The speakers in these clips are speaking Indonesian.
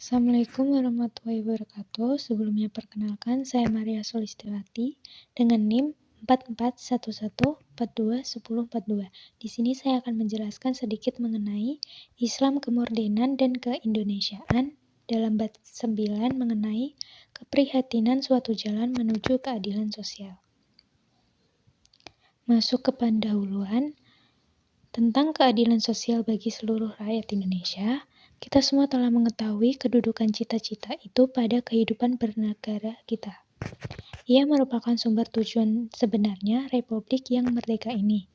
Assalamualaikum warahmatullahi wabarakatuh. Sebelumnya perkenalkan, saya Maria Solistiwati dengan NIM 4411421042. Di sini saya akan menjelaskan sedikit mengenai Islam kemodernan dan keindonesiaan dalam bab 9 mengenai keprihatinan suatu jalan menuju keadilan sosial. Masuk ke pendahuluan tentang keadilan sosial bagi seluruh rakyat Indonesia. Kita semua telah mengetahui kedudukan cita-cita itu pada kehidupan bernegara kita. Ia merupakan sumber tujuan sebenarnya Republik yang merdeka ini,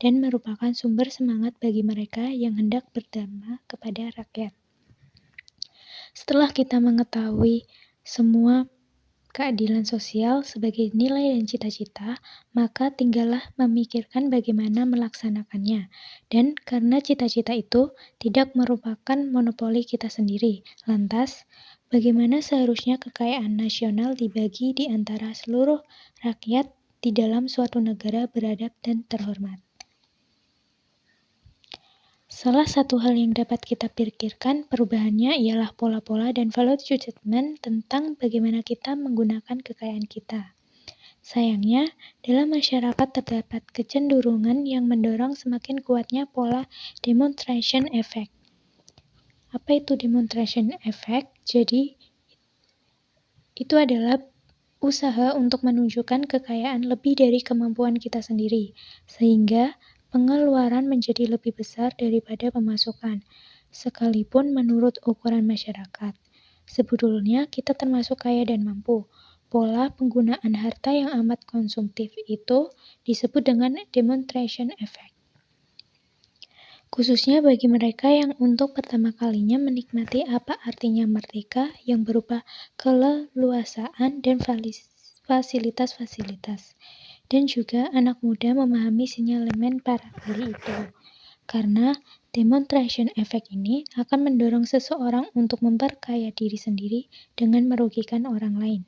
dan merupakan sumber semangat bagi mereka yang hendak berdharma kepada rakyat. Setelah kita mengetahui semua keadilan sosial sebagai nilai dan cita-cita, maka tinggallah memikirkan bagaimana melaksanakannya. Dan karena cita-cita itu tidak merupakan monopoli kita sendiri, lantas bagaimana seharusnya kekayaan nasional dibagi di antara seluruh rakyat di dalam suatu negara beradab dan terhormat. Salah satu hal yang dapat kita pikirkan perubahannya ialah pola-pola dan value judgment tentang bagaimana kita menggunakan kekayaan kita. Sayangnya, dalam masyarakat terdapat kecenderungan yang mendorong semakin kuatnya pola demonstration effect. Apa itu demonstration effect? Jadi, itu adalah usaha untuk menunjukkan kekayaan lebih dari kemampuan kita sendiri, sehingga pengeluaran menjadi lebih besar daripada pemasukan, sekalipun menurut ukuran masyarakat. Sebetulnya kita termasuk kaya dan mampu. Pola penggunaan harta yang amat konsumtif itu disebut dengan demonstration effect. Khususnya bagi mereka yang untuk pertama kalinya menikmati apa artinya merdeka yang berupa keleluasaan dan fasilitas-fasilitas. Dan juga anak muda memahami sinyalemen para ahli itu. Karena demonstration effect ini akan mendorong seseorang untuk memperkaya diri sendiri dengan merugikan orang lain.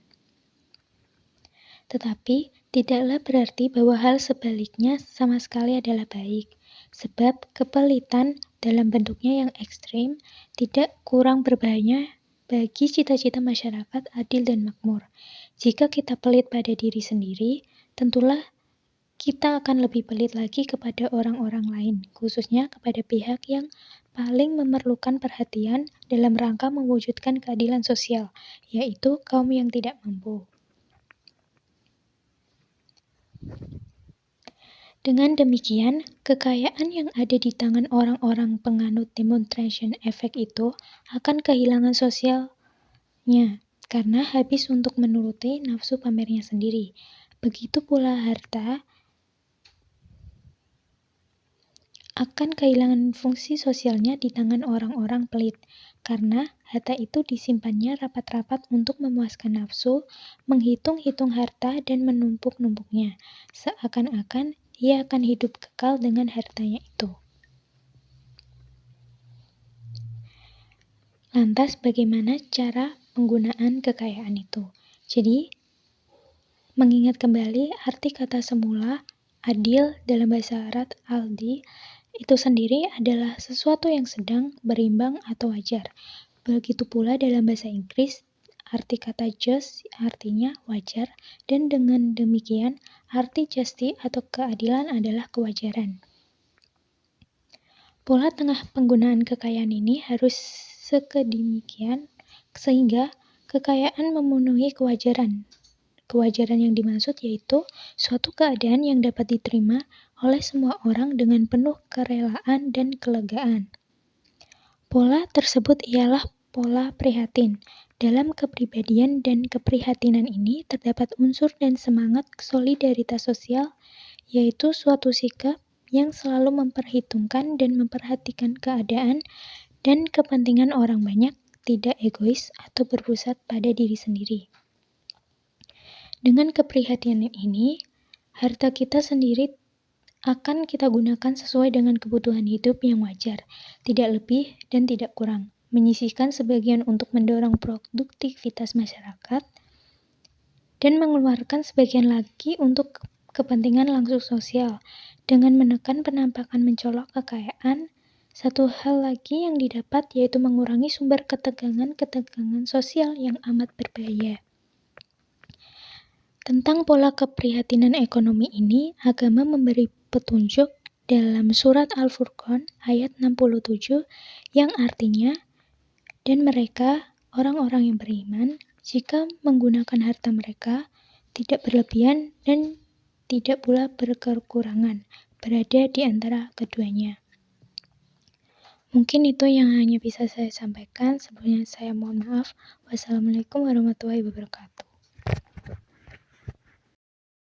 Tetapi tidaklah berarti bahwa hal sebaliknya sama sekali adalah baik, sebab kepelitan dalam bentuknya yang ekstrim tidak kurang berbahaya bagi cita-cita masyarakat adil dan makmur. Jika kita pelit pada diri sendiri, tentulah kita akan lebih pelit lagi kepada orang-orang lain, khususnya kepada pihak yang paling memerlukan perhatian dalam rangka mewujudkan keadilan sosial, yaitu kaum yang tidak mampu. Dengan demikian, kekayaan yang ada di tangan orang-orang penganut demonstration effect itu akan kehilangan sosialnya karena habis untuk menuruti nafsu pamernya sendiri. Begitu pula harta akan kehilangan fungsi sosialnya di tangan orang-orang pelit, karena harta itu disimpannya rapat-rapat untuk memuaskan nafsu, menghitung-hitung harta dan menumpuk-numpuknya, seakan-akan ia akan hidup kekal dengan hartanya itu. Lantas bagaimana cara penggunaan kekayaan itu? Jadi, mengingat kembali arti kata semula, adil dalam bahasa Arab, aldi, itu sendiri adalah sesuatu yang sedang, berimbang, atau wajar. Begitu pula dalam bahasa Inggris, arti kata just artinya wajar, dan dengan demikian, arti justice atau keadilan adalah kewajaran. Pola tengah penggunaan kekayaan ini harus sekedemikian sehingga kekayaan memenuhi kewajaran. Kewajaran yang dimaksud yaitu suatu keadaan yang dapat diterima oleh semua orang dengan penuh kerelaan dan kelegaan. Pola tersebut ialah pola prihatin. Dalam kepribadian dan keprihatinan ini terdapat unsur dan semangat solidaritas sosial, yaitu suatu sikap yang selalu memperhitungkan dan memperhatikan keadaan dan kepentingan orang banyak, tidak egois atau berpusat pada diri sendiri. Dengan keprihatinan ini, harta kita sendiri akan kita gunakan sesuai dengan kebutuhan hidup yang wajar, tidak lebih dan tidak kurang, menyisihkan sebagian untuk mendorong produktivitas masyarakat, dan mengeluarkan sebagian lagi untuk kepentingan langsung sosial, dengan menekan penampakan mencolok kekayaan, Satu hal lagi yang didapat yaitu mengurangi sumber ketegangan-ketegangan sosial yang amat berbahaya. Tentang pola keprihatinan ekonomi ini, agama memberi petunjuk dalam surat Al-Furqan ayat 67 yang artinya, dan mereka, orang-orang yang beriman, jika menggunakan harta mereka, tidak berlebihan dan tidak pula berkekurangan, berada di antara keduanya. Mungkin itu yang hanya bisa saya sampaikan. Sebelumnya saya mohon maaf. Wassalamualaikum warahmatullahi wabarakatuh.